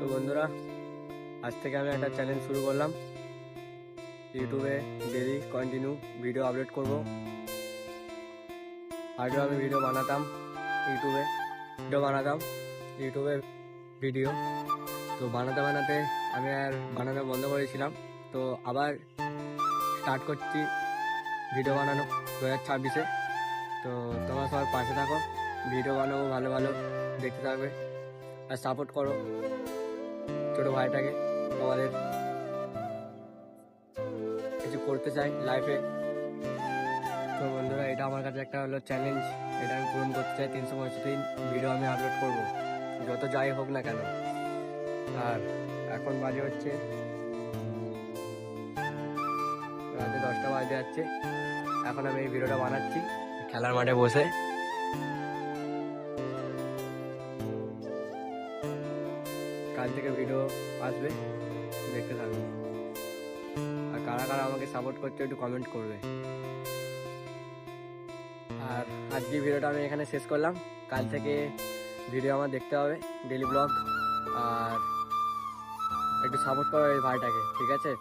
তো বন্ধুরা, আজ থেকে আমি একটা চ্যানেল শুরু করলাম। ইউটিউবে ডেলি কন্টিনিউ ভিডিও আপলোড করব। আগেও আমি ভিডিও বানাতাম ইউটিউবে ভিডিও তো বানাতে বানাতে আমি আর বানানো বন্ধ করেছিলাম। তো আবার স্টার্ট করছি ভিডিও বানানো 2026-এ। তো তোমরা সবাই পাশে থাকো, ভিডিও বানাবো, ভালো ভালো দেখতে থাকবে আর সাপোর্ট করো ছোটো ভাইটাকে। তোমাদের কিছু করতে চাই লাইফে। তো বন্ধুরা, এটা আমার কাছে একটা হলো চ্যালেঞ্জ, এটা আমি পূরণ করতে চাই। 365 দিন ভিডিও আমি আপলোড করব, যত যাই হোক না কেন। আর এখন বাজে হচ্ছে রাতে 10টা বাজতে যাচ্ছে। এখন আমি এই ভিডিওটা বানাচ্ছি খেলার মাঠে বসে। কাল থেকে ভিডিও আসবে, দেখতে থাকবে। আর কারা কারা আমাকে সাপোর্ট করছে একটু কমেন্ট করবে। আর আজকে ভিডিওটা আমি এখানে শেষ করলাম। কাল থেকে ভিডিও আমার দেখতে হবে, ডেলি ব্লগ। আর একটু সাপোর্ট করো এই ভাইটাকে, ঠিক আছে?